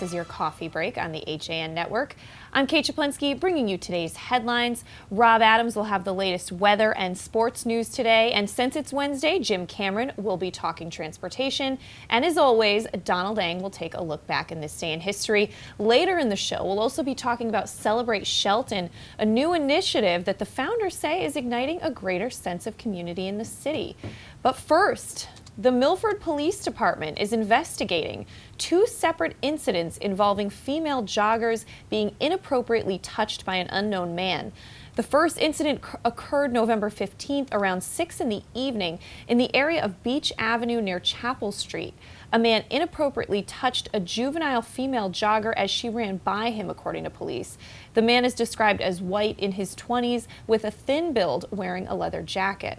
is your coffee break on the HAN network. I'm Kate Czaplinski, bringing you today's headlines. Rob Adams will have the latest weather and sports news today, and since it's Wednesday, Jim Cameron will be talking transportation, and as always, Donald Ang will take a look back in this day in history. Later in the show, we'll also be talking about Celebrate Shelton, a new initiative that the founders say is igniting a greater sense of community in the city. But first, the Milford Police Department is investigating two separate incidents involving female joggers being inappropriately touched by an unknown man. The first incident occurred November 15th around 6 in the evening in the area of Beach Avenue near Chapel Street. A man inappropriately touched a juvenile female jogger as she ran by him, according to police. The man is described as white, in his 20s, with a thin build, wearing a leather jacket.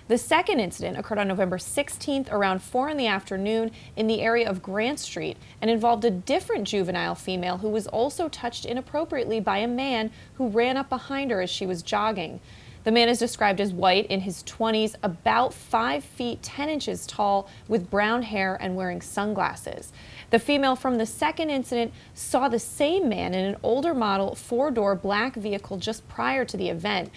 The second incident occurred on November 16th around 4 in the afternoon in the area of Grant Street and involved a different juvenile female who was also touched inappropriately by a man who ran up behind her as she was jogging. The man is described as white, in his 20s, about 5 feet 10 inches tall, with brown hair and wearing sunglasses. The female from the second incident saw the same man in an older model 4-door black vehicle just prior to the event.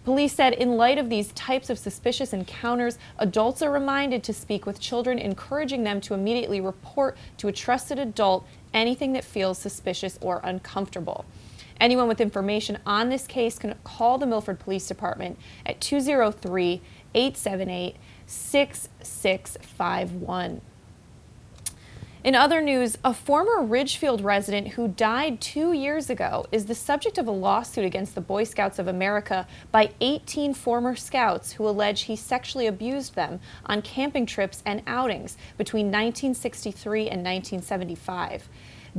Police said in light of these types of suspicious encounters, adults are reminded to speak with children, encouraging them to immediately report to a trusted adult anything that feels suspicious or uncomfortable. Anyone with information on this case can call the Milford Police Department at 203-878-6651. In other news, a former Ridgefield resident who died 2 years ago is the subject of a lawsuit against the Boy Scouts of America by 18 former scouts who allege he sexually abused them on camping trips and outings between 1963 and 1975.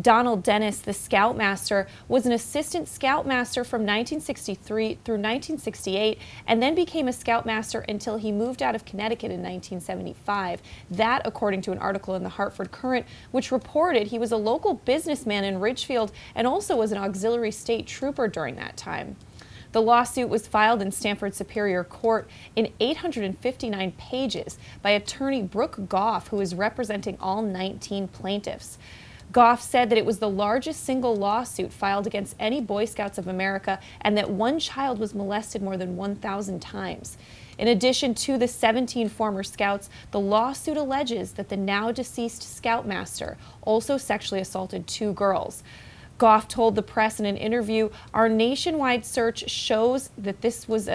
Donald Dennis, the scoutmaster, was an assistant scoutmaster from 1963 through 1968 and then became a scoutmaster until he moved out of Connecticut in 1975. That, according to an article in the Hartford Courant, which reported he was a local businessman in Ridgefield and also was an auxiliary state trooper during that time. The lawsuit was filed in Stamford Superior Court in 859 pages by attorney Brooke Goff, who is representing all 19 plaintiffs. Goff said that it was the largest single lawsuit filed against any Boy Scouts of America and that one child was molested more than 1,000 times. In addition to the 17 former scouts, the lawsuit alleges that the now deceased scoutmaster also sexually assaulted 2 girls. Goff told the press in an interview, "Our nationwide search shows that this was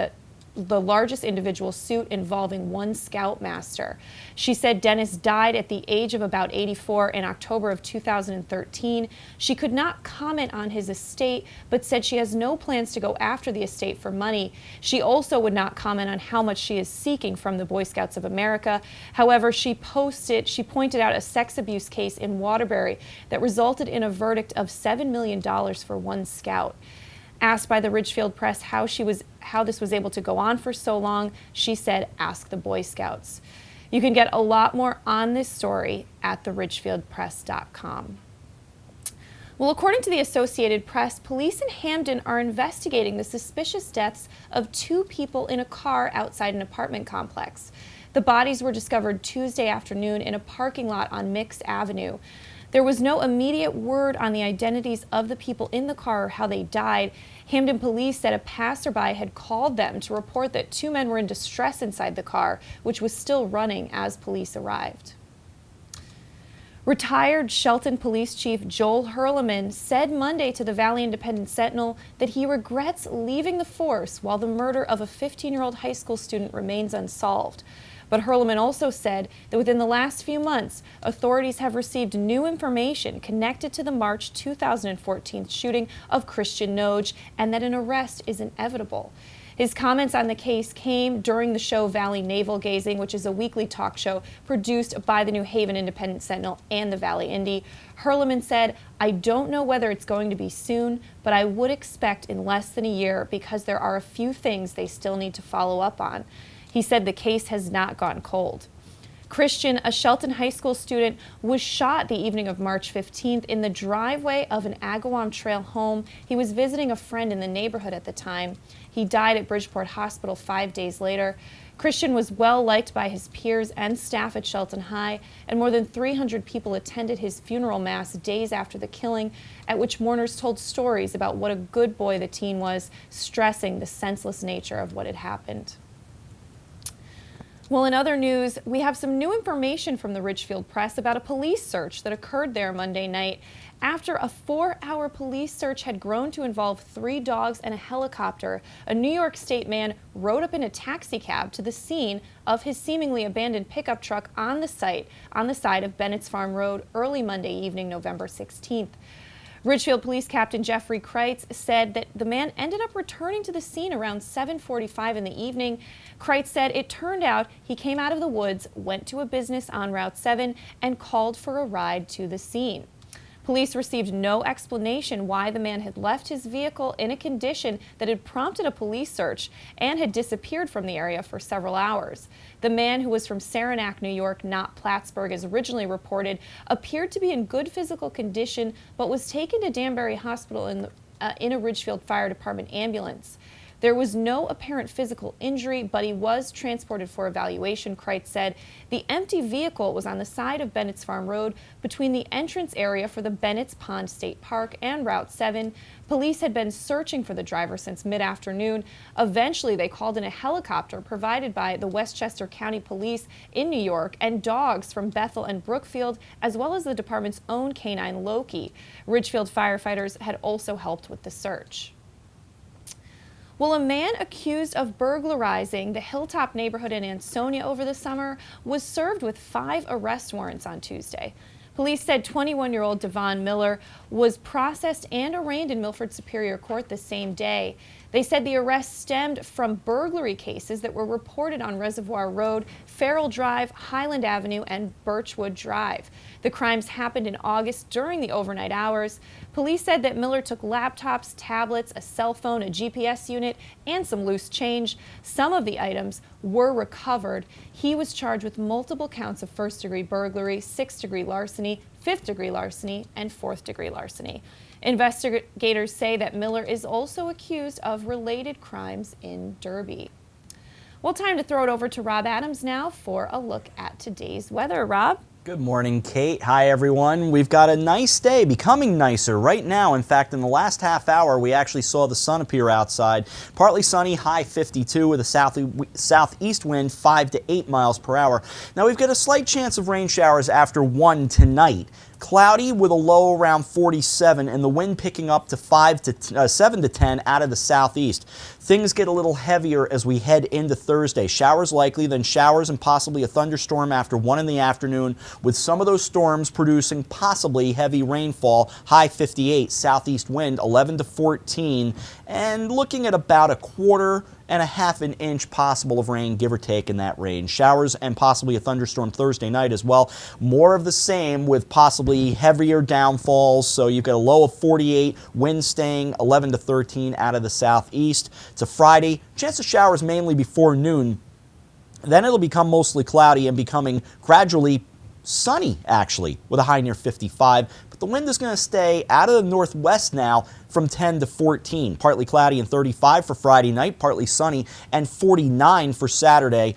the largest individual suit involving one scoutmaster." She said Dennis died at the age of about 84 in October of 2013. She could not comment on his estate, but said she has no plans to go after the estate for money. She also would not comment on how much she is seeking from the Boy Scouts of America. However, she pointed out a sex abuse case in Waterbury that resulted in a verdict of $7 million for one scout. Asked by the Ridgefield Press how this was able to go on for so long, she said, "Ask the Boy Scouts." You can get a lot more on this story at theridgefieldpress.com. Well, according to the Associated Press, police in Hampden are investigating the suspicious deaths of 2 people in a car outside an apartment complex. The bodies were discovered Tuesday afternoon in a parking lot on Mix Avenue. There was no immediate word on the identities of the people in the car or how they died. Hampden police said a passerby had called them to report that 2 men were in distress inside the car, which was still running as police arrived. Retired Shelton Police Chief Joel Hurleman said Monday to the Valley Independent Sentinel that he regrets leaving the force while the murder of a 15-year-old high school student remains unsolved. But Hurleman also said that within the last few months, authorities have received new information connected to the March 2014 shooting of Christian Noge and that an arrest is inevitable. His comments on the case came during the show Valley Navel Gazing, which is a weekly talk show produced by the New Haven Independent Sentinel and the Valley Indy. Hurleman said, "I don't know whether it's going to be soon, but I would expect in less than a year because there are a few things they still need to follow up on." He said the case has not gone cold. Christian, a Shelton High School student, was shot the evening of March 15th in the driveway of an Agawam Trail home. He was visiting a friend in the neighborhood at the time. He died at Bridgeport Hospital 5 days later. Christian was well liked by his peers and staff at Shelton High, and more than 300 people attended his funeral mass days after the killing, at which mourners told stories about what a good boy the teen was, stressing the senseless nature of what had happened. Well, in other news, we have some new information from the Ridgefield Press about a police search that occurred there Monday night. After a 4-hour police search had grown to involve 3 dogs and a helicopter, a New York State man rode up in a taxi cab to the scene of his seemingly abandoned pickup truck on the side of Bennett's Farm Road early Monday evening, November 16th. Ridgefield Police Captain Jeffrey Kreitz said that the man ended up returning to the scene around 7:45 in the evening. Kreitz said it turned out he came out of the woods, went to a business on Route 7, and called for a ride to the scene. Police received no explanation why the man had left his vehicle in a condition that had prompted a police search and had disappeared from the area for several hours. The man, who was from Saranac, New York, not Plattsburgh as originally reported, appeared to be in good physical condition but was taken to Danbury Hospital in a Ridgefield Fire Department ambulance. There was no apparent physical injury, but he was transported for evaluation, Kreitz said. The empty vehicle was on the side of Bennett's Farm Road between the entrance area for the Bennett's Pond State Park and Route 7. Police had been searching for the driver since mid-afternoon. Eventually, they called in a helicopter provided by the Westchester County Police in New York and dogs from Bethel and Brookfield, as well as the department's own canine Loki. Ridgefield firefighters had also helped with the search. Well, a man accused of burglarizing the Hilltop neighborhood in Ansonia over the summer was served with 5 arrest warrants on Tuesday. Police said 21-year-old Devon Miller was processed and arraigned in Milford Superior Court the same day. They said the arrest stemmed from burglary cases that were reported on Reservoir Road, Farrell Drive, Highland Avenue, and Birchwood Drive. The crimes happened in August during the overnight hours. Police said that Miller took laptops, tablets, a cell phone, a GPS unit, and some loose change. Some of the items were recovered. He was charged with multiple counts of first-degree burglary, 6th-degree larceny, 5th-degree larceny, and 4th-degree larceny. Investigators say that Miller is also accused of related crimes in Derby. Well, time to throw it over to Rob Adams now for a look at today's weather. Rob? Good morning, Kate. Hi, everyone. We've got a nice day, becoming nicer right now. In fact, in the last half hour, we actually saw the sun appear outside. Partly sunny, high 52 with a southeast wind 5 to 8 miles per hour. Now, we've got a slight chance of rain showers after 1 tonight. Cloudy with a low around 47 and the wind picking up to 7 to 10 out of the southeast. Things get a little heavier as we head into Thursday. Showers likely, then showers and possibly a thunderstorm after 1 in the afternoon, with some of those storms producing possibly heavy rainfall. High 58, southeast wind 11 to 14, and looking at about 1/4 and 1/2 inch possible of rain, give or take, in that range. Showers and possibly a thunderstorm Thursday night as well. More of the same with possibly heavier downfalls. So you've got a low of 48, wind staying 11 to 13 out of the southeast. To Friday, chance of showers mainly before noon. Then it'll become mostly cloudy and becoming gradually sunny, actually, with a high near 55. But the wind is going to stay out of the northwest now from 10 to 14. Partly cloudy and 35 for Friday night, partly sunny, and 49 for Saturday.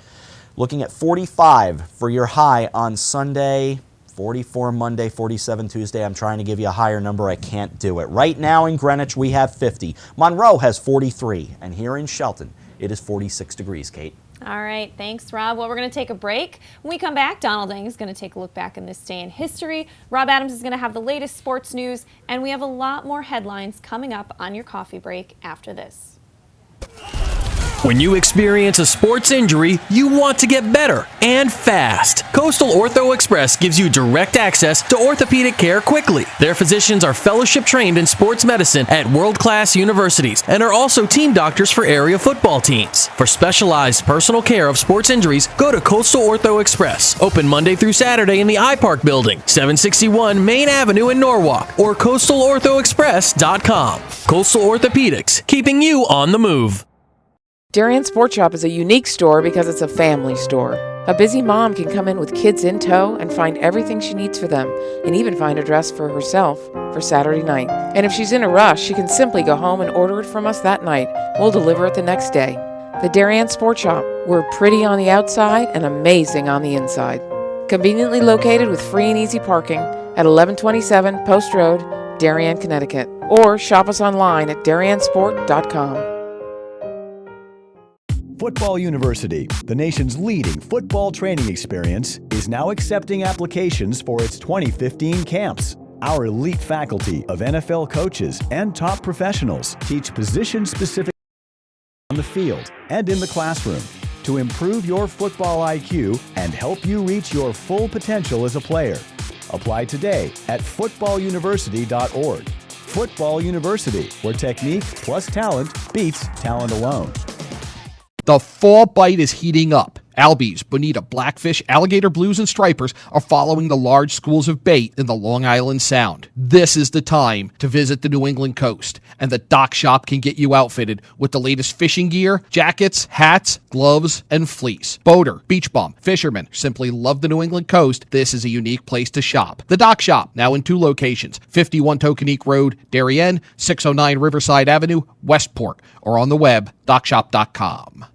Looking at 45 for your high on Sunday, 44 Monday, 47 Tuesday. I'm trying to give you a higher number. I can't do it. Right now in Greenwich, we have 50. Monroe has 43. And here in Shelton, it is 46 degrees, Kate. All right, thanks, Rob. Well, we're going to take a break. When we come back, Donald Ng is going to take a look back in this day in history. Rob Adams is going to have the latest sports news, and we have a lot more headlines coming up on your coffee break after this. When you experience a sports injury, you want to get better and fast. Coastal Ortho Express gives you direct access to orthopedic care quickly. Their physicians are fellowship trained in sports medicine at world-class universities and are also team doctors for area football teams. For specialized personal care of sports injuries, go to Coastal Ortho Express. Open Monday through Saturday in the iPark Building, 761 Main Avenue in Norwalk, or coastalorthoexpress.com. Coastal Orthopedics, keeping you on the move. Darien Sport Shop is a unique store because it's a family store. A busy mom can come in with kids in tow and find everything she needs for them, and even find a dress for herself for Saturday night. And if she's in a rush, she can simply go home and order it from us that night. We'll deliver it the next day. The Darien Sport Shop. We're pretty on the outside and amazing on the inside. Conveniently located with free and easy parking at 1127 Post Road, Darien, Connecticut. Or shop us online at dariensport.com. Football University, the nation's leading football training experience, is now accepting applications for its 2015 camps. Our elite faculty of NFL coaches and top professionals teach position-specific on the field and in the classroom to improve your football IQ and help you reach your full potential as a player. Apply today at footballuniversity.org. Football University, where technique plus talent beats talent alone. The fall bite is heating up. Albies, bonita, blackfish, alligator blues, and stripers are following the large schools of bait in the Long Island Sound. This is the time to visit the New England coast, and the Dock Shop can get you outfitted with the latest fishing gear, jackets, hats, gloves, and fleece. Boater, beach bum, fishermen simply love the New England coast. This is a unique place to shop. The Dock Shop, now in 2 locations, 51 Tokenique Road, Darien, 609 Riverside Avenue, Westport, or on the web, dockshop.com.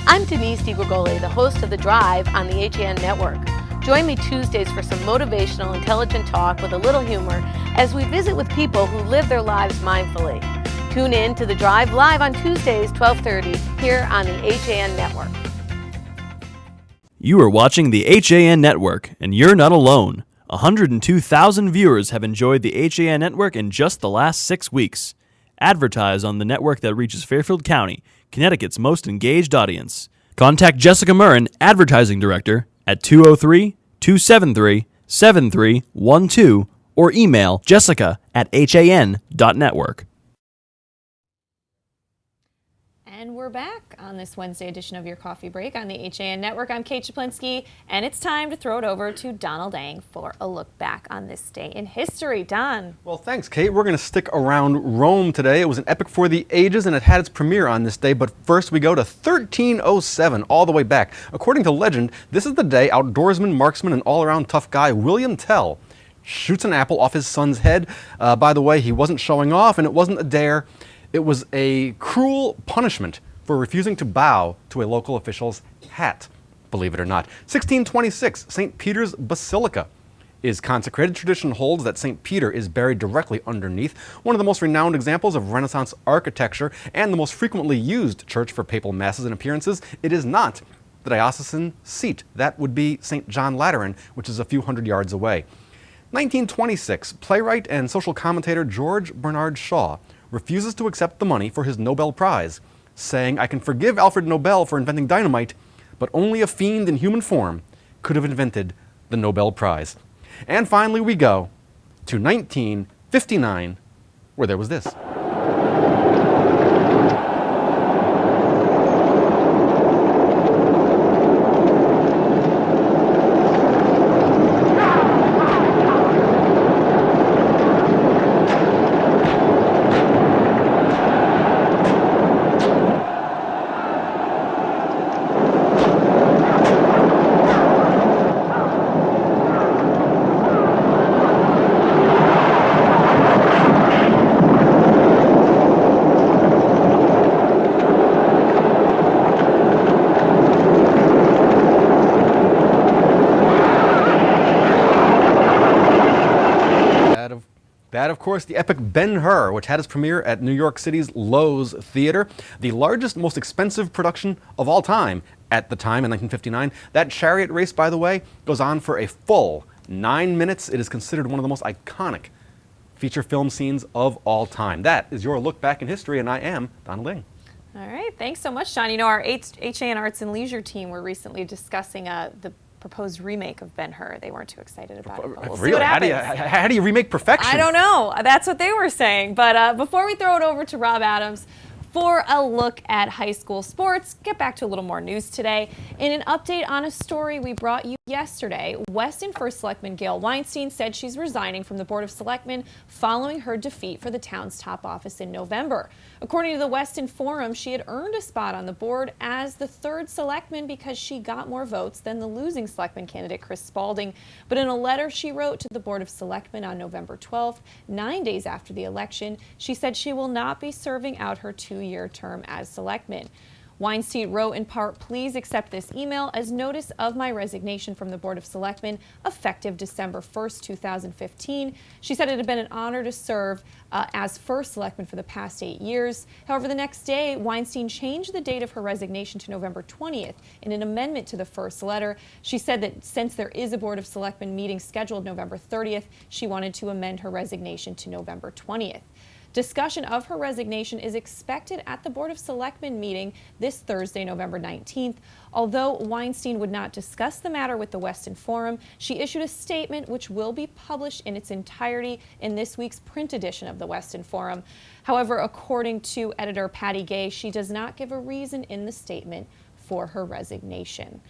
I'm Denise DiGregoli, the host of The Drive on the HAN Network. Join me Tuesdays for some motivational, intelligent talk with a little humor as we visit with people who live their lives mindfully. Tune in to The Drive live on Tuesdays, 12:30, here on the HAN Network. You are watching the HAN Network, and you're not alone. 102,000 viewers have enjoyed the HAN Network in just the last 6 weeks. Advertise on the network that reaches Fairfield County, Connecticut's most engaged audience. Contact Jessica Murrin, Advertising Director, at 203-273-7312 or email jessica@han.network. And we're back on this Wednesday edition of Your Coffee Break on the HAN Network. I'm Kate Czaplinski, and it's time to throw it over to Donald Ang for a look back on this day in history. Don. Well, thanks, Kate. We're going to stick around Rome today. It was an epic for the ages, and it had its premiere on this day. But first, we go to 1307, all the way back. According to legend, this is the day outdoorsman, marksman, and all-around tough guy William Tell shoots an apple off his son's head. By the way, he wasn't showing off, and it wasn't a dare. It was a cruel punishment for refusing to bow to a local official's hat, believe it or not. 1626, St. Peter's Basilica is consecrated. Tradition holds that St. Peter is buried directly underneath, one of the most renowned examples of Renaissance architecture and the most frequently used church for papal masses and appearances. It is not the diocesan seat. That would be St. John Lateran, which is a few hundred yards away. 1926, playwright and social commentator George Bernard Shaw refuses to accept the money for his Nobel Prize, saying, "I can forgive Alfred Nobel for inventing dynamite, but only a fiend in human form could have invented the Nobel Prize." And finally we go to 1959, where there was this. That, of course, the epic Ben-Hur, which had its premiere at New York City's Lowe's Theater, the largest, most expensive production of all time at the time in 1959. That chariot race, by the way, goes on for a full 9 minutes. It is considered one of the most iconic feature film scenes of all time. That is your look back in history, and I am Donald Ling. All right, thanks so much, John. You know, our HAN Arts and Leisure team were recently discussing the proposed remake of Ben-Hur. They weren't too excited about it. But we'll see what happens. How do you remake perfection? I don't know. That's what they were saying. But before we throw it over to Rob Adams for a look at high school sports, get back to a little more news today. In an update on a story we brought you Yesterday, Weston First Selectman Gail Weinstein said she's resigning from the Board of Selectmen following her defeat for the town's top office in November. According to the Weston Forum, she had earned a spot on the board as the third selectman because she got more votes than the losing selectman candidate Chris Spalding. But in a letter she wrote to the Board of Selectmen on November 12th, 9 days after the election, she said she will not be serving out her 2-year term as selectman. Weinstein wrote in part, "Please accept this email as notice of my resignation from the Board of Selectmen effective December 1st, 2015. She said it had been an honor to serve as first selectman for the past 8 years. However, the next day, Weinstein changed the date of her resignation to November 20th in an amendment to the first letter. She said that since there is a Board of Selectmen meeting scheduled November 30th, she wanted to amend her resignation to November 20th. Discussion of her resignation is expected at the Board of Selectmen meeting this Thursday, November 19th. Although Weinstein would not discuss the matter with the Weston Forum, she issued a statement which will be published in its entirety in this week's print edition of the Weston Forum. However, according to editor Patty Gay, she does not give a reason in the statement for her resignation.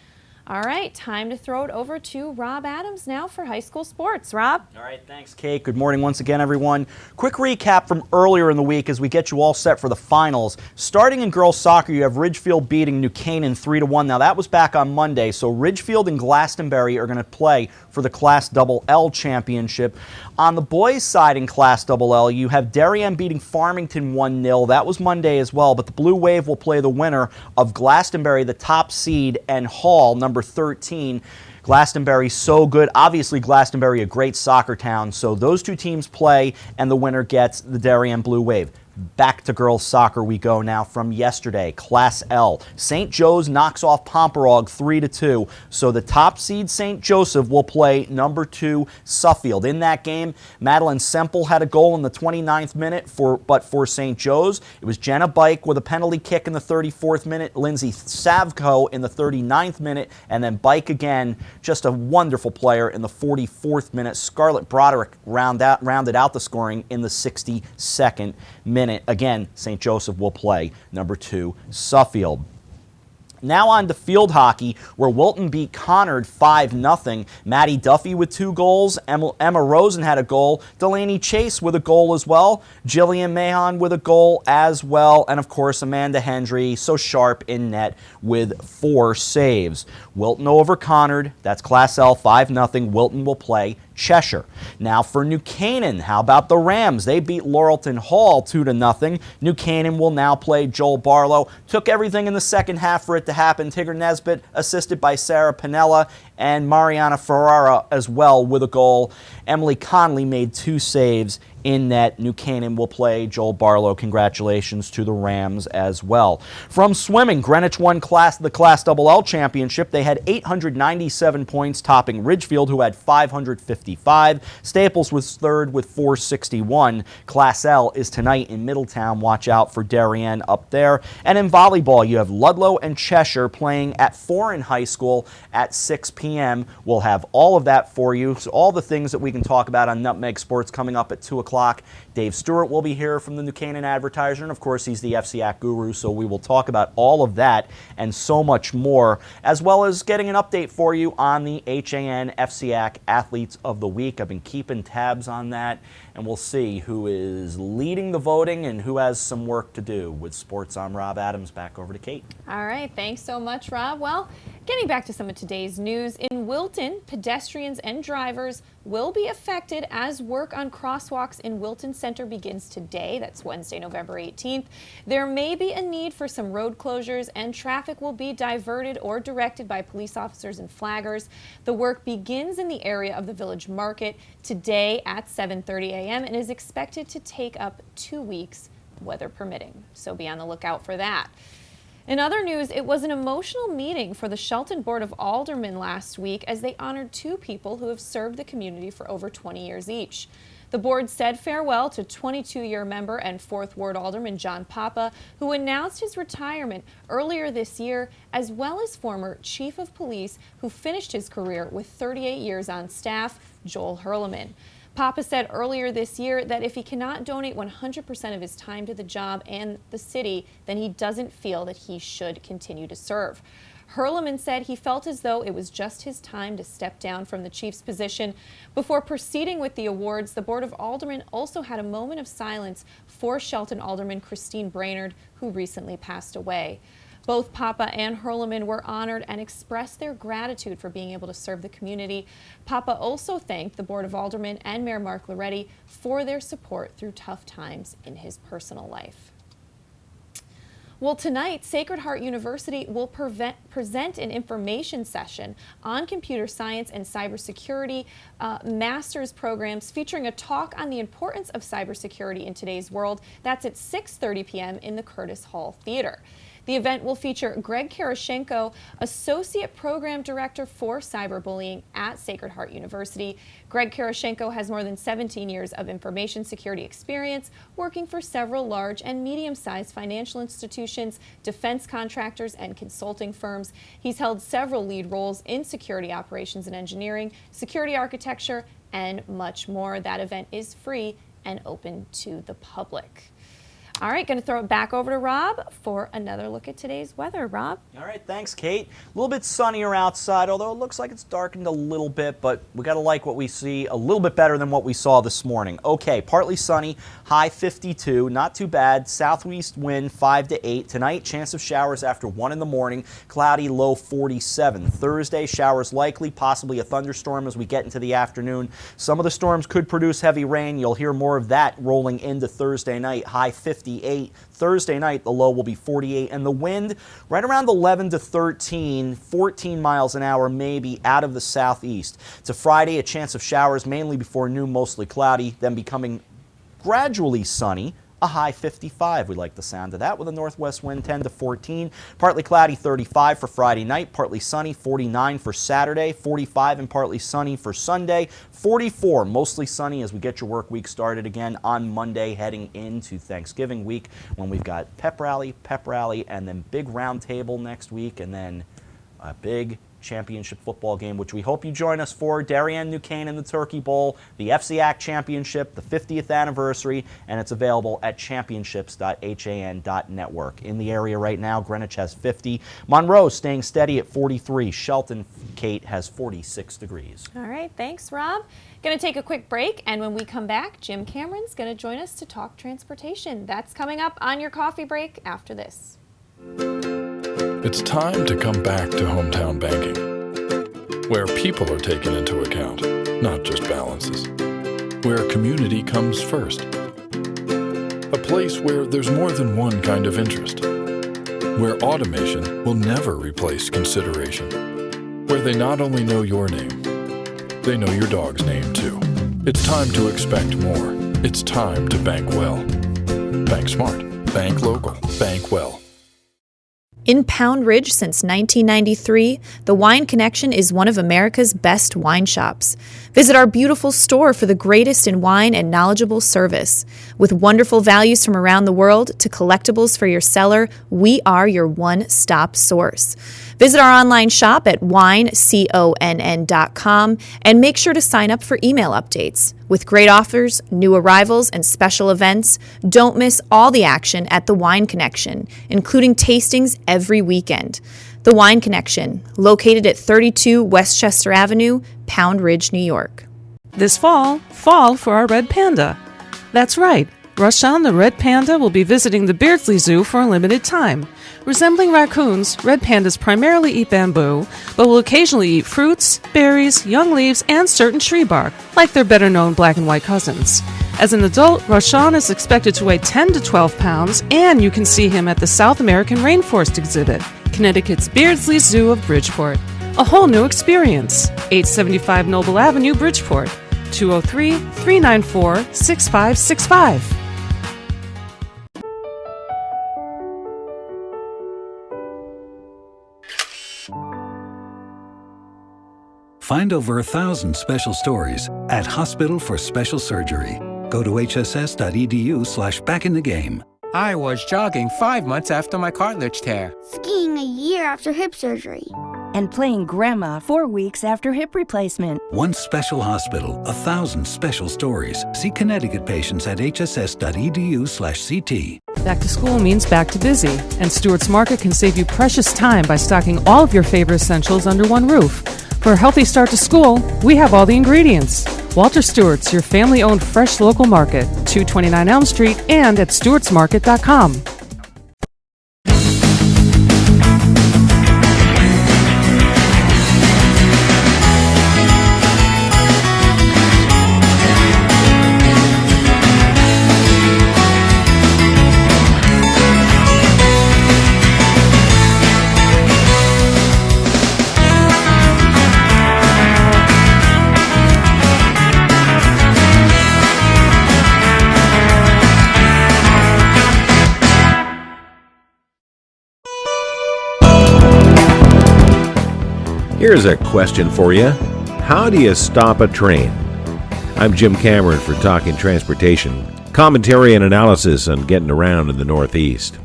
All right, time to throw it over to Rob Adams now for high school sports. Rob? All right, thanks, Kate. Good morning once again, everyone. Quick recap from earlier in the week as we get you all set for the finals. Starting in girls soccer, you have Ridgefield beating New Canaan 3-1. Now, that was back on Monday, so Ridgefield and Glastonbury are going to play for the Class L championship. On the boys' side in Class L, you have Darien beating Farmington 1-0. That was Monday as well, but the Blue Wave will play the winner of Glastonbury, the top seed, and Hall, number 13. Glastonbury so good. Obviously, Glastonbury a great soccer town, so those two teams play, and the winner gets the Darien Blue Wave. Back to girls soccer we go now from yesterday. Class L. St. Joe's knocks off Pomperog 3-2. So the top seed St. Joseph will play number 2 Suffield. In that game, Madeline Semple had a goal in the 29th minute, but for St. Joe's, it was Jenna Bike with a penalty kick in the 34th minute, Lindsay Savko in the 39th minute, and then Bike again, just a wonderful player in the 44th minute. Scarlett Broderick rounded out the scoring in the 62nd minute. Again, St. Joseph will play number 2 Suffield. Now on to field hockey, where Wilton beat Conard 5-0. Maddie Duffy with 2 goals. Emma Rosen had a goal. Delaney Chase with a goal as well. Jillian Mahon with a goal as well. And, of course, Amanda Hendry, so sharp in net with 4 saves. Wilton over Conard. That's Class L, 5-0. Wilton will play Cheshire. Now for New Canaan, how about the Rams? They beat Laurelton Hall 2-0. New Canaan will now play Joel Barlow. Took everything in the second half for it to happen. Tigger Nesbitt assisted by Sarah Pinella and Mariana Ferrara as well with a goal. Emily Conley made 2 saves in net. New Canaan will play Joel Barlow. Congratulations to the Rams as well. From swimming, Greenwich won the Class LL championship. They had 897 points, topping Ridgefield, who had 555. Staples was third with 461. Class L is tonight in Middletown. Watch out for Darien up there. And in volleyball, you have Ludlow and Cheshire playing at Foreign High School at 6 p.m. We'll have all of that for you. So all the things that we can talk about on Nutmeg Sports coming up at 2 o'clock. Dave Stewart will be here from the New Canaan Advertiser, and of course he's the FCAC guru, so we will talk about all of that and so much more, as well as getting an update for you on the HAN FCAC Athletes of the Week. I've been keeping tabs on that, and we'll see who is leading the voting and who has some work to do. With sports, I'm Rob Adams. Back over to Kate. All right, thanks so much, Rob. Well, getting back to some of today's news, in Wilton, pedestrians and drivers will be affected as work on crosswalks in Wilton Center begins today. That's Wednesday, November 18th. There may be a need for some road closures, and traffic will be diverted or directed by police officers and flaggers. The work begins in the area of the Village Market today at 7:30 a.m. and is expected to take up 2 weeks, weather permitting. So be on the lookout for that. In other news, it was an emotional meeting for the Shelton Board of Aldermen last week as they honored 2 people who have served the community for over 20 years each. The board said farewell to 22-year member and 4th Ward Alderman John Papa, who announced his retirement earlier this year, as well as former Chief of Police who finished his career with 38 years on staff, Joel Hurleman. Papa said earlier this year that if he cannot donate 100% of his time to the job and the city, then he doesn't feel that he should continue to serve. Hurleman said he felt as though it was just his time to step down from the chief's position. Before proceeding with the awards, the Board of Aldermen also had a moment of silence for Shelton Alderman Christine Brainerd, who recently passed away. Both Papa and Hurleman were honored and expressed their gratitude for being able to serve the community. Papa also thanked the Board of Aldermen and Mayor Mark Loretti for their support through tough times in his personal life. Well, tonight, Sacred Heart University will present an information session on computer science and cybersecurity master's programs featuring a talk on the importance of cybersecurity in today's world. That's at 6:30 p.m. in the Curtis Hall Theater. The event will feature Greg Karashenko, Associate Program Director for Cyberbullying at Sacred Heart University. Greg Karashenko has more than 17 years of information security experience, working for several large and medium-sized financial institutions, defense contractors, and consulting firms. He's held several lead roles in security operations and engineering, security architecture, and much more. That event is free and open to the public. All right, going to throw it back over to Rob for another look at today's weather. Rob? All right, thanks, Kate. A little bit sunnier outside, although it looks like it's darkened a little bit, but we got to like what we see a little bit better than what we saw this morning. Okay, partly sunny, high 52, not too bad. Southeast wind 5 to 8. Tonight, chance of showers after 1 in the morning, cloudy, low 47. Thursday, showers likely, possibly a thunderstorm as we get into the afternoon. Some of the storms could produce heavy rain. You'll hear more of that rolling into Thursday night, high 58. Thursday night, the low will be 48, and the wind right around 11 to 13, 14 miles an hour maybe out of the southeast. To Friday, a chance of showers mainly before noon, mostly cloudy, then becoming gradually sunny. A high 55. We like the sound of that with a northwest wind 10 to 14. Partly cloudy 35 for Friday night. Partly sunny 49 for Saturday. 45 and partly sunny for Sunday. 44 mostly sunny as we get your work week started again on Monday heading into Thanksgiving week when we've got pep rally, and then big round table next week, and then a big championship football game, which we hope you join us for. Darien, New Canaan in the Turkey Bowl, the FCAC Championship, the 50th anniversary, and it's available at championships.han.network. In the area right now, Greenwich has 50. Monroe staying steady at 43. Shelton, Kate, has 46 degrees. All right, thanks, Rob. Going to take a quick break, and when we come back, Jim Cameron's going to join us to talk transportation. That's coming up on your coffee break after this. It's time to come back to hometown banking, where people are taken into account, not just balances. Where community comes first. A place where there's more than one kind of interest. Where automation will never replace consideration. Where they not only know your name, they know your dog's name too. It's time to expect more. It's time to bank well. Bank smart. Bank local. Bank well. In Pound Ridge since 1993, the Wine Connection is one of America's best wine shops. Visit our beautiful store for the greatest in wine and knowledgeable service. With wonderful values from around the world to collectibles for your cellar, we are your one-stop source. Visit our online shop at wineconn.com and make sure to sign up for email updates. With great offers, new arrivals, and special events, don't miss all the action at the Wine Connection, including tastings every weekend. The Wine Connection, located at 32 Westchester Avenue, Pound Ridge, New York. This fall for our red panda. That's right, Rashawn the red panda will be visiting the Beardsley Zoo for a limited time. Resembling raccoons, red pandas primarily eat bamboo, but will occasionally eat fruits, berries, young leaves, and certain tree bark, like their better-known black and white cousins. As an adult, Rashawn is expected to weigh 10 to 12 pounds, and you can see him at the South American Rainforest exhibit, Connecticut's Beardsley Zoo of Bridgeport. A whole new experience. 875 Noble Avenue, Bridgeport. 203-394-6565. Find over 1,000 special stories at Hospital for Special Surgery. Go to hss.edu/backinthegame. I was jogging 5 months after my cartilage tear. Skiing a year after hip surgery. and playing grandma 4 weeks after hip replacement. One special hospital, 1,000 special stories. See Connecticut patients at hss.edu/CT. Back to school means back to busy, and Stewart's Market can save you precious time by stocking all of your favorite essentials under one roof. For a healthy start to school, we have all the ingredients. Walter Stewart's, your family-owned fresh local market, 229 Elm Street and at stewartsmarket.com. Here's a question for you. How do you stop a train? I'm Jim Cameron for Talking Transportation. Commentary and analysis on getting around in the Northeast.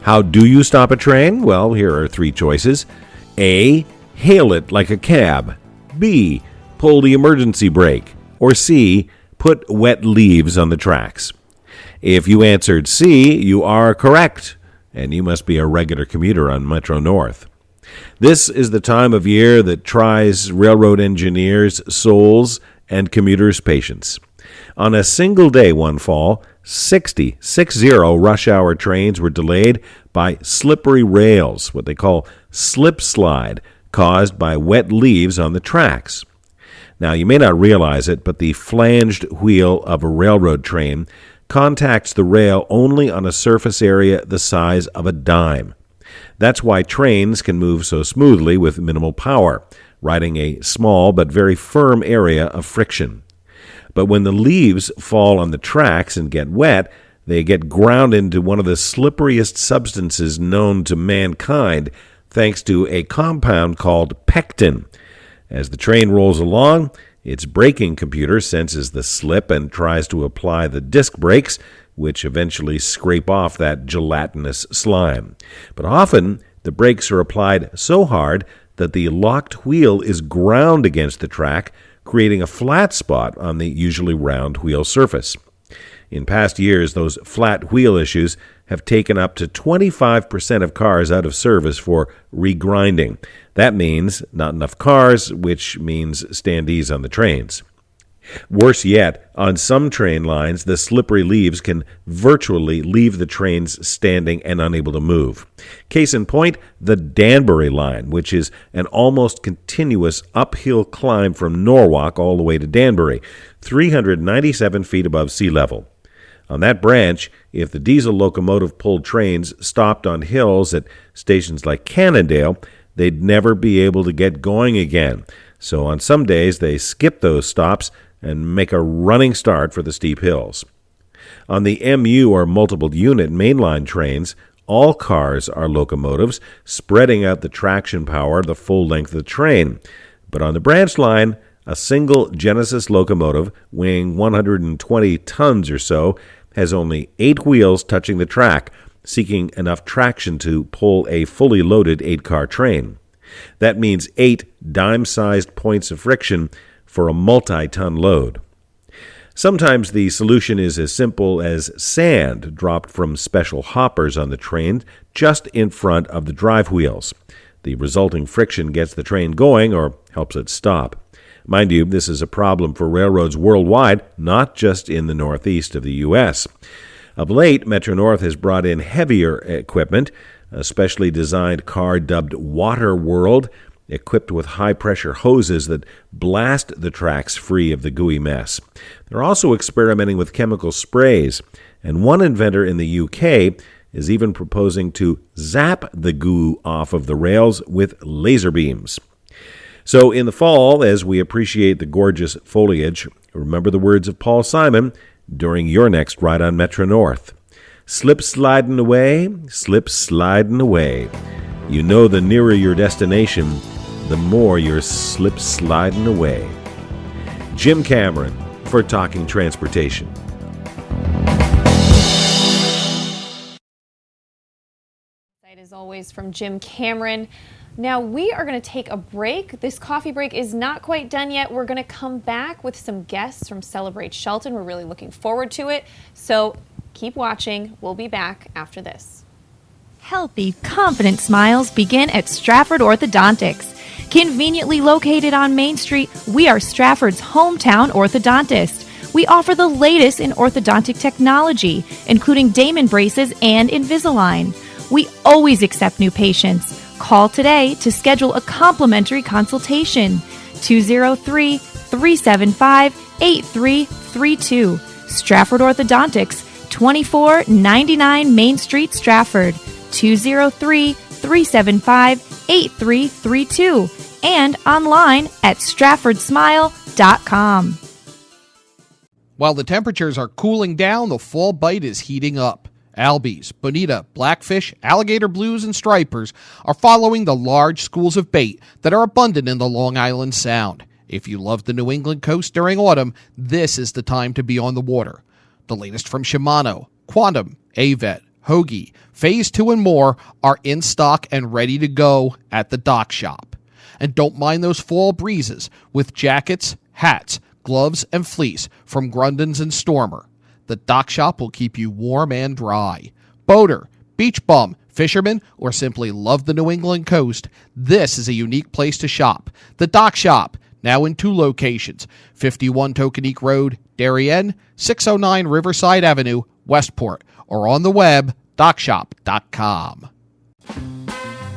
How do you stop a train? Well, here are 3 choices. A. Hail it like a cab. B. Pull the emergency brake. Or C. Put wet leaves on the tracks. If you answered C, you are correct, and you must be a regular commuter on Metro North. This is the time of year that tries railroad engineers' souls and commuters' patience. On a single day one fall, 60 rush-hour trains were delayed by slippery rails, what they call slip slide, caused by wet leaves on the tracks. Now, you may not realize it, but the flanged wheel of a railroad train contacts the rail only on a surface area the size of a dime. That's why trains can move so smoothly with minimal power, riding a small but very firm area of friction. But when the leaves fall on the tracks and get wet, they get ground into one of the slipperiest substances known to mankind, thanks to a compound called pectin. As the train rolls along, its braking computer senses the slip and tries to apply the disc brakes, which eventually scrape off that gelatinous slime. But often, the brakes are applied so hard that the locked wheel is ground against the track, creating a flat spot on the usually round wheel surface. In past years, those flat wheel issues have taken up to 25% of cars out of service for regrinding. That means not enough cars, which means standees on the trains. Worse yet, on some train lines, the slippery leaves can virtually leave the trains standing and unable to move. Case in point, the Danbury line, which is an almost continuous uphill climb from Norwalk all the way to Danbury, 397 feet above sea level. On that branch, if the diesel locomotive-pulled trains stopped on hills at stations like Cannondale, they'd never be able to get going again. So on some days, they skip those stops and make a running start for the steep hills. On the MU or multiple unit mainline trains, all cars are locomotives, spreading out the traction power the full length of the train. But on the branch line, a single Genesis locomotive weighing 120 tons or so has only 8 wheels touching the track, seeking enough traction to pull a fully loaded 8-car train. That means 8 dime-sized points of friction for a multi-ton load. Sometimes the solution is as simple as sand dropped from special hoppers on the train just in front of the drive wheels. The resulting friction gets the train going or helps it stop. Mind you, this is a problem for railroads worldwide, not just in the northeast of the U.S. Of late, Metro North has brought in heavier equipment, a specially designed car dubbed Water World, equipped with high-pressure hoses that blast the tracks free of the gooey mess. They're also experimenting with chemical sprays, and one inventor in the UK is even proposing to zap the goo off of the rails with laser beams. So in the fall, as we appreciate the gorgeous foliage, remember the words of Paul Simon during your next ride on Metro North. Slip sliding away, slip sliding away. You know the nearer your destination, the more you're slip sliding away. Jim Cameron for Talking As always, from Jim Cameron. Now we are going to take a break. This coffee break is not quite done yet. We're going to come back with some guests from Celebrate Shelton. We're really looking forward to it. So keep watching. We'll be back after this. Healthy, confident smiles begin at Stratford Orthodontics. Conveniently located on Main Street, we are Stratford's hometown orthodontist. We offer the latest in orthodontic technology, including Damon braces and Invisalign. We always accept new patients. Call today to schedule a complimentary consultation. 203-375-8332. Stratford Orthodontics, 2499 Main Street, Stratford. 203-375-8332. And online at stratfordsmile.com. While the temperatures are cooling down, the fall bite is heating up. Albies, bonita, blackfish, alligator blues, and stripers are following the large schools of bait that are abundant in the Long Island Sound. If you love the New England coast during autumn, this is the time to be on the water. The latest from Shimano, Quantum, Avet, Hoagie, Phase 2 and more are in stock and ready to go at the dock shop. And don't mind those fall breezes with jackets, hats, gloves, and fleece from Grundens and Stormer. The dock shop will keep you warm and dry. Boater, beach bum, fisherman, or simply love the New England coast, this is a unique place to shop. The dock shop, now in 2 locations, 51 Tokenique Road, Darien, 609 Riverside Avenue, Westport, or on the web, dockshop.com.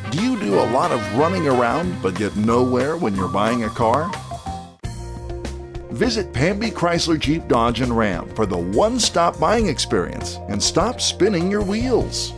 Do you do a lot of running around but get nowhere when you're buying a car? Visit Pamby Chrysler Jeep Dodge and Ram for the one-stop buying experience and stop spinning your wheels.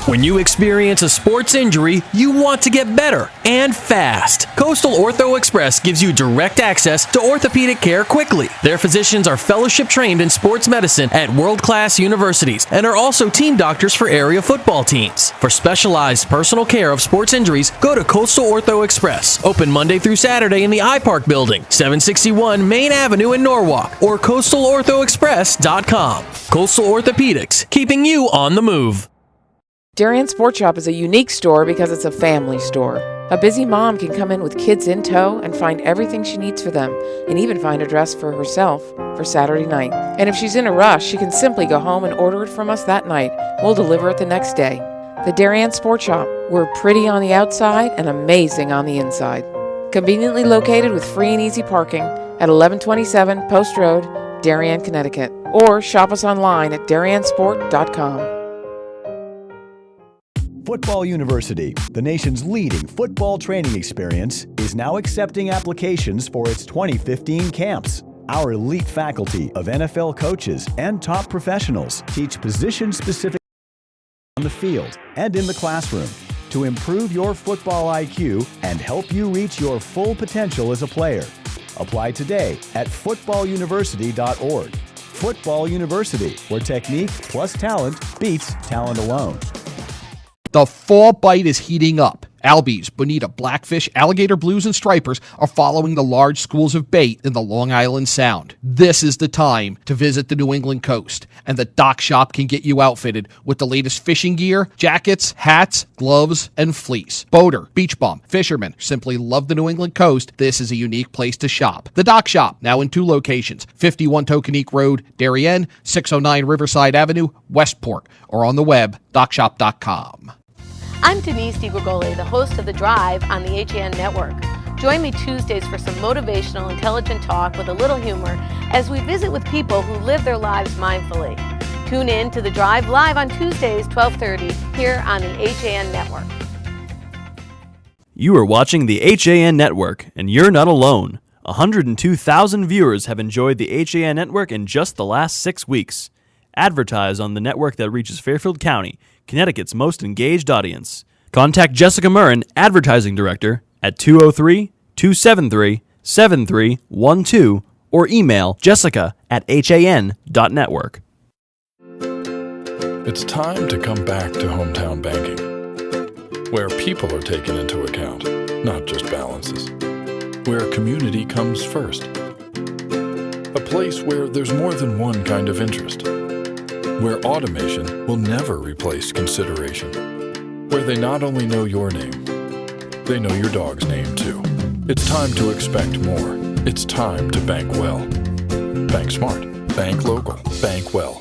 When you experience a sports injury, you want to get better and fast. Coastal Ortho Express gives you direct access to orthopedic care quickly. Their physicians are fellowship trained in sports medicine at world-class universities and are also team doctors for area football teams. For specialized personal care of sports injuries, go to Coastal Ortho Express, open Monday through Saturday in the iPark Building, 761 Main Avenue in Norwalk, or coastalorthoexpress.com. Coastal Orthopedics, keeping you on the move. Darien Sport Shop is a unique store because it's a family store. A busy mom can come in with kids in tow and find everything she needs for them, and even find a dress for herself for Saturday night. And if she's in a rush, she can simply go home and order it from us that night. We'll deliver it the next day. The Darien Sport Shop. We're pretty on the outside and amazing on the inside. Conveniently located with free and easy parking at 1127 Post Road, Darien, Connecticut. Or shop us online at dariensport.com. Football University, the nation's leading football training experience, is now accepting applications for its 2015 camps. Our elite faculty of NFL coaches and top professionals teach position-specific on the field and in the classroom to improve your football IQ and help you reach your full potential as a player. Apply today at footballuniversity.org. Football University, where technique plus talent beats talent alone. The fall bite is heating up. Albies, bonita, blackfish, alligator blues, and stripers are following the large schools of bait in the Long Island Sound. This is the time to visit the New England coast, and the dock shop can get you outfitted with the latest fishing gear, jackets, hats, gloves, and fleece. Boater, beach bum, fisherman, simply love the New England coast, this is a unique place to shop. The dock shop, now in 2 locations, 51 Tokenique Road, Darien, 609 Riverside Avenue, Westport, or on the web, dockshop.com. I'm Denise DiGregoli, the host of The Drive on the HAN Network. Join me Tuesdays for some motivational, intelligent talk with a little humor as we visit with people who live their lives mindfully. Tune in to The Drive live on Tuesdays, 12:30, here on the HAN Network. You are watching the HAN Network, and you're not alone. 102,000 viewers have enjoyed the HAN Network in just the last 6 weeks. Advertise on the network that reaches Fairfield County, Connecticut's most engaged audience. Contact Jessica Murrin, Advertising Director, at 203-273-7312 or email jessica@han.network. It's time to come back to hometown banking, where people are taken into account, not just balances, where community comes first, a place where there's more than one kind of interest, where automation will never replace consideration, where they not only know your name, they know your dog's name too. It's time to expect more. It's time to bank well. Bank smart. Bank local. Bank well.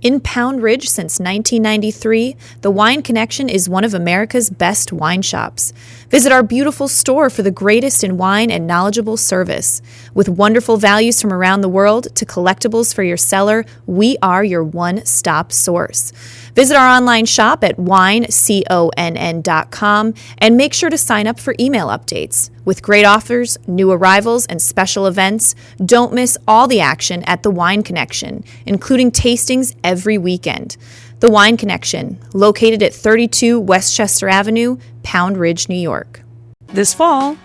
In Pound Ridge since 1993, the Wine Connection is one of America's best wine shops. Visit our beautiful store for the greatest in wine and knowledgeable service. With wonderful values from around the world to collectibles for your cellar, we are your one-stop source. Visit our online shop at wineconn.com and make sure to sign up for email updates. With great offers, new arrivals, and special events, don't miss all the action at the Wine Connection, including tastings every weekend. The Wine Connection, located at 32 Westchester Avenue, Pound Ridge, New York. This fall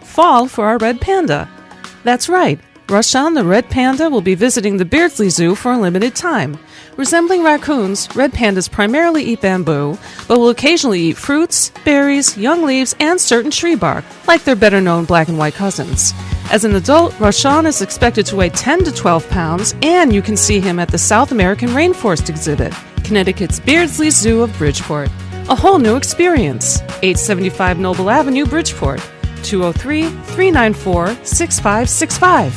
for our red panda. That's right, Rashawn the red panda will be visiting the Beardsley Zoo for a limited time. Resembling raccoons, red pandas primarily eat bamboo, but will occasionally eat fruits, berries, young leaves, and certain tree bark, like their better-known black and white cousins. As an adult, Rashawn is expected to weigh 10 to 12 pounds, and you can see him at the South American Rainforest exhibit, Connecticut's Beardsley Zoo of Bridgeport. A whole new experience. 875 Noble Avenue, Bridgeport. 203-394-6565.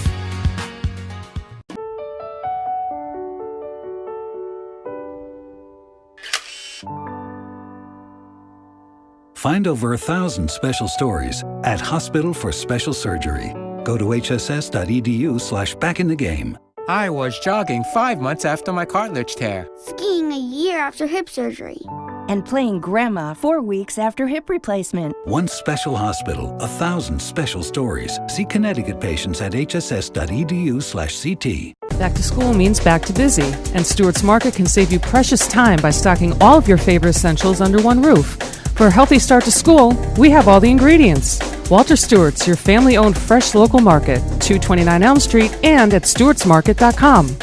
Find over 1,000 special stories at Hospital for Special Surgery. Go to hss.edu/backinthegame. I was jogging 5 months after my cartilage tear. Skiing a year after hip surgery. And playing grandma 4 weeks after hip replacement. One special hospital, 1,000 special stories. See Connecticut patients at hss.edu/CT. Back to school means back to busy, and Stewart's Market can save you precious time by stocking all of your favorite essentials under one roof. For a healthy start to school, we have all the ingredients. Walter Stewart's, your family-owned fresh local market, 229 Elm Street and at stewartsmarket.com.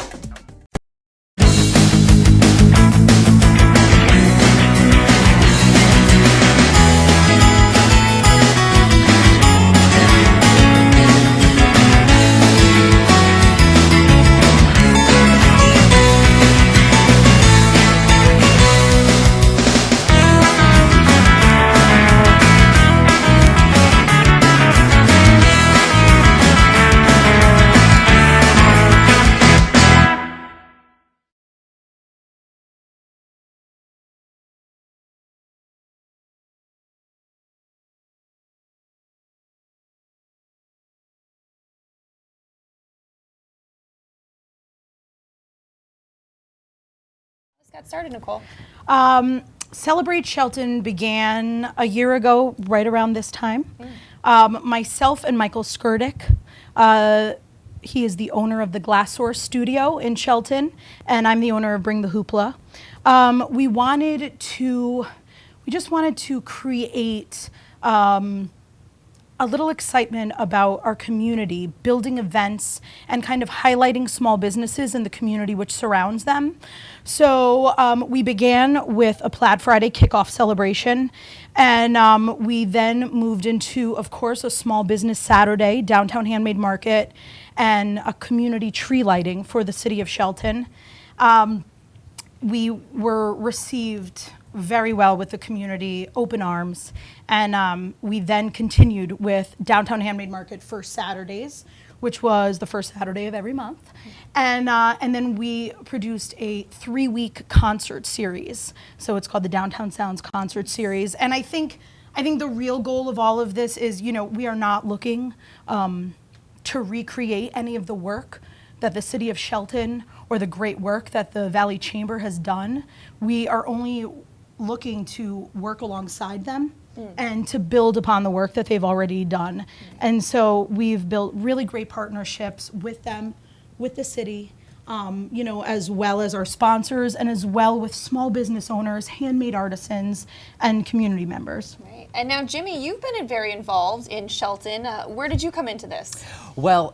Got started, Nicole. Celebrate Shelton began a year ago, right around this time. Myself and Michael Skirdick, he is the owner of the Glass Source Studio in Shelton, and I'm the owner of Bring the Hoopla. We just wanted to create a little excitement about our community, building events and kind of highlighting small businesses in the community which surrounds them. So we began with a Plaid Friday kickoff celebration, and we then moved into, of course, a small business Saturday, downtown handmade market, and a community tree lighting for the city of Shelton. We were received very well with the community, open arms, and we then continued with Downtown Handmade Market First Saturdays, which was the first Saturday of every month, and then we produced a 3-week concert series. So it's called the Downtown Sounds Concert Series, and I think the real goal of all of this is, we are not looking to recreate any of the work that the city of Shelton or the great work that the Valley Chamber has done. We are only looking to work alongside them and to build upon the work that they've already done. And so we've built really great partnerships with them, with the city, as well as our sponsors, and as well with small business owners, handmade artisans, and community members. Right. And now, Jimmy, you've been very involved in Shelton. Where did you come into this? Well,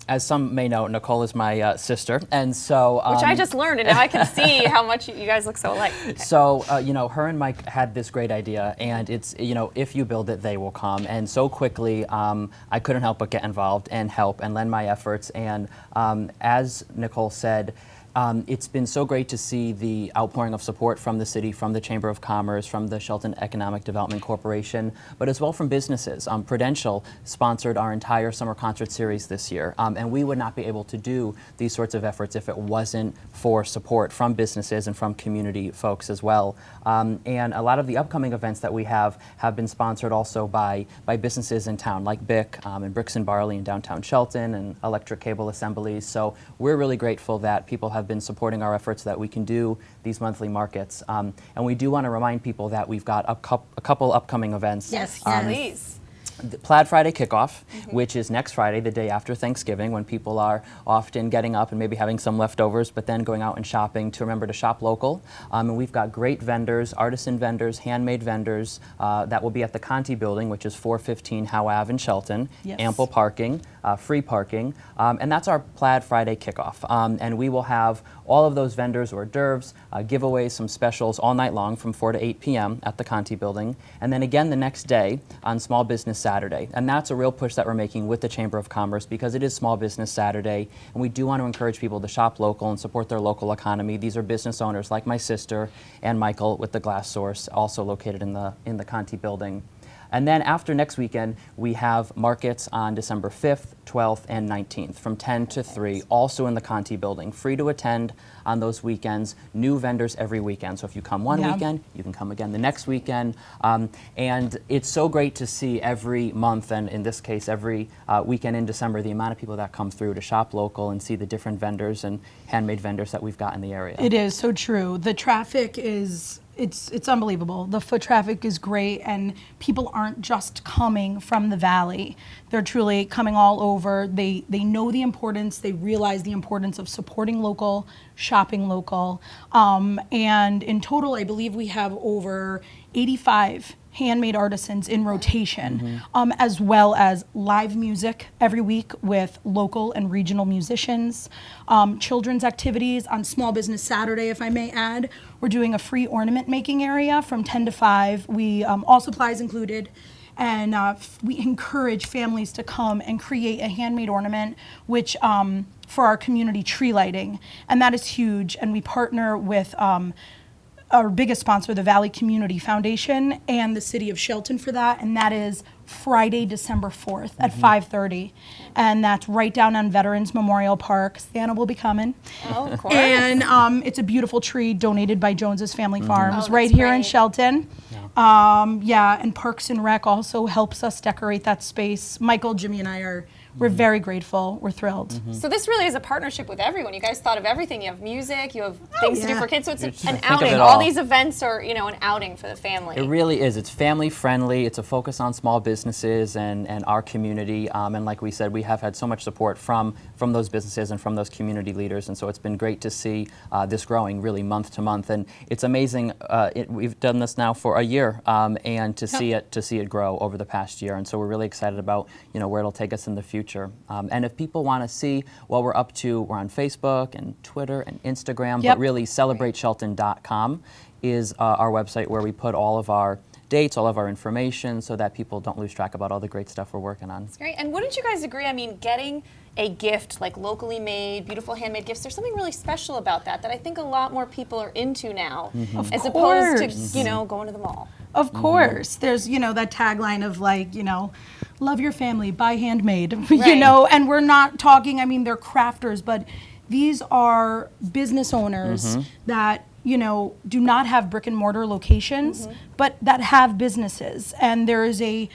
as some may know, Nicole is my sister, and so... Which I just learned, and now I can see how much you guys look so alike. Okay. So, her and Mike had this great idea, and it's, if you build it, they will come. And so quickly, I couldn't help but get involved and help and lend my efforts. And as Nicole said, It's been so great to see the outpouring of support from the city, from the Chamber of Commerce, from the Shelton Economic Development Corporation, but as well from businesses. Prudential sponsored our entire summer concert series this year, and we would not be able to do these sorts of efforts if it wasn't for support from businesses and from community folks as well. And a lot of the upcoming events that we have been sponsored also by businesses in town, like BIC and Bricks and Barley in downtown Shelton and Electric Cable Assemblies. So we're really grateful that people have been supporting our efforts that we can do these monthly markets. And we do want to remind people that we've got a couple upcoming events. Yes, please. The Plaid Friday kickoff, which is next Friday, the day after Thanksgiving, when people are often getting up and maybe having some leftovers, but then going out and shopping, to remember to shop local. And we've got great vendors, artisan vendors, handmade vendors, that will be at the Conti building, which is 415 Howe Ave in Shelton. Yes. Ample parking, free parking, and that's our Plaid Friday kickoff. And we will have all of those vendors, hors d'oeuvres, giveaways, some specials all night long from 4 to 8 p.m. at the Conti building. And then again the next day on Small Business Saturday. And that's a real push that we're making with the Chamber of Commerce, because it is Small Business Saturday. And we do want to encourage people to shop local and support their local economy. These are business owners like my sister and Michael with the Glass Source, also located in the Conti building. And then after next weekend, we have markets on December 5th, 12th, and 19th from 10 to 3, also in the Conti building. Free to attend on those weekends. New vendors every weekend. So if you come one weekend, you can come again the next weekend. And it's so great to see every month, and in this case, every weekend in December, the amount of people that come through to shop local and see the different vendors and handmade vendors that we've got in the area. It is so true. The traffic is... It's unbelievable. The foot traffic is great, and people aren't just coming from the valley. They're truly coming all over. They know the importance. They realize the importance of supporting local, shopping local. And in total, I believe we have over 85 handmade artisans in rotation, as well as live music every week with local and regional musicians, children's activities on Small Business Saturday, if I may add. We're doing a free ornament making area from 10 to 5. We all supplies included. And we encourage families to come and create a handmade ornament, which for our community tree lighting. And that is huge. And we partner with our biggest sponsor, the Valley Community Foundation, and the City of Shelton for that, and that is Friday, December 4th at 5:30, and that's right down on Veterans Memorial Park. Santa will be coming. Oh, of course. And it's a beautiful tree donated by Jones's Family Farms right here in Shelton. And Parks and Rec also helps us decorate that space. Michael, Jimmy, and we're very grateful. We're thrilled. So this really is a partnership with everyone. You guys thought of everything. You have music, you have things to do for kids. So it's an outing. All these events are, an outing for the family. It really is. It's family friendly. It's a focus on small businesses and our community. And like we said, we have had so much support from those businesses and from those community leaders. And so it's been great to see this growing really month to month. And it's amazing. We've done this now for a year, and to see it grow over the past year. And so we're really excited about where it'll take us in the future. And if people want to see what we're up to, we're on Facebook and Twitter and Instagram, but really celebrateshelton.com is our website where we put all of our dates, all of our information, so that people don't lose track about all the great stuff we're working on. That's great. And wouldn't you guys agree? I mean, getting a gift like locally made, beautiful handmade gifts, there's something really special about that I think a lot more people are into now, as opposed to, going to the mall. Of course. There's, that tagline of love your family, buy handmade, and we're not talking, they're crafters, but these are business owners that, do not have brick and mortar locations, but that have businesses. And there is a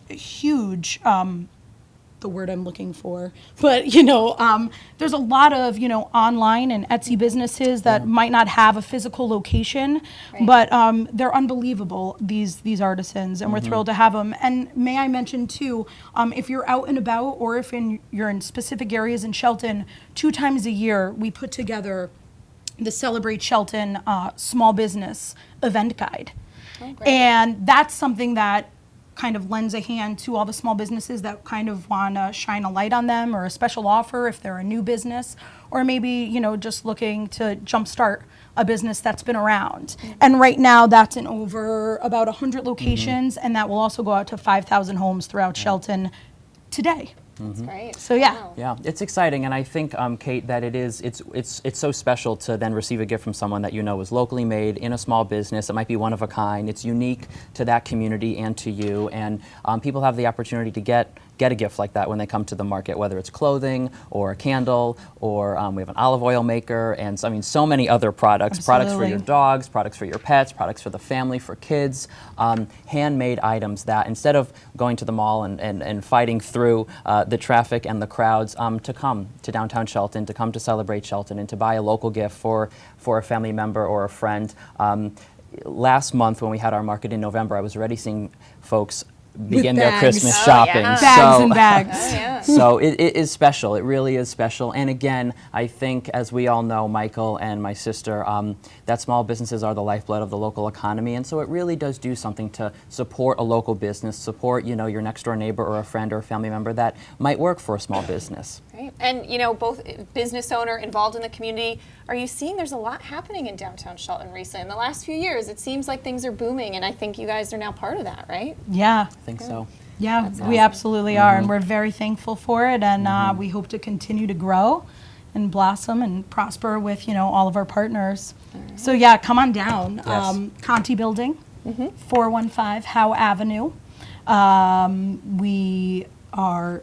huge, the word I'm looking for, but there's a lot of online and Etsy businesses that might not have a physical location, but they're unbelievable, these artisans, and we're thrilled to have them. And may I mention too, if you're out and about, or if you're in specific areas in Shelton, 2 times a year we put together the Celebrate Shelton Small Business Event Guide. And that's something that kind of lends a hand to all the small businesses that kind of want to shine a light on them, or a special offer if they're a new business, or maybe, just looking to jumpstart a business that's been around. And right now that's in over about 100 locations, and that will also go out to 5,000 homes throughout Shelton today. That's great. So yeah. Yeah, it's exciting, and I think, Kate, that it's so special to then receive a gift from someone that you know is locally made in a small business. It might be one of a kind. It's unique to that community and to you, and people have the opportunity to get a gift like that when they come to the market, whether it's clothing or a candle, or we have an olive oil maker, and so many other products. Absolutely. Products for your dogs, products for your pets, products for the family, for kids, handmade items that instead of going to the mall and fighting through the traffic and the crowds, to come to downtown Shelton, to come to celebrate Shelton, and to buy a local gift for a family member or a friend. Last month when we had our market in November, I was already seeing folks begin their Christmas shopping. Bags and bags. So it is special. It really is special. And again, I think, as we all know, Michael and my sister, that small businesses are the lifeblood of the local economy. And so it really does do something to support a local business, support, your next door neighbor or a friend or a family member that might work for a small business. Right. And, both business owner involved in the community, are you seeing there's a lot happening in downtown Shelton recently? In the last few years, it seems like things are booming, and I think you guys are now part of that, right? Yeah. I think so. Yeah, we absolutely are, and we're very thankful for it, and we hope to continue to grow and blossom and prosper with, all of our partners. So yeah, come on down. Yes. Conti Building, 415 Howe Avenue. We are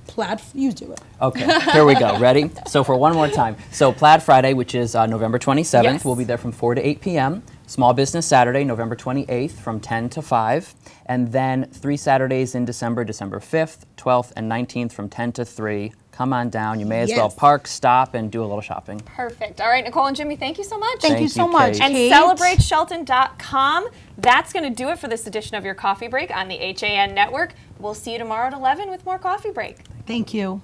Plaid, you do it. Okay, here we go. Ready? So for one more time. So Plaid Friday, which is November 27th, Yes. we'll be there from 4 to 8 p.m. Small Business Saturday, November 28th from 10 to 5. And then 3 Saturdays in December, December 5th, 12th, and 19th from 10 to 3. Come on down. You may as well Yes. park, stop, and do a little shopping. Perfect. All right, Nicole and Jimmy, thank you so much. Thank you so much, Kate. And Kate. CelebrateShelton.com. That's going to do it for this edition of your Coffee Break on the HAN Network. We'll see you tomorrow at 11 with more Coffee Break. Thank you.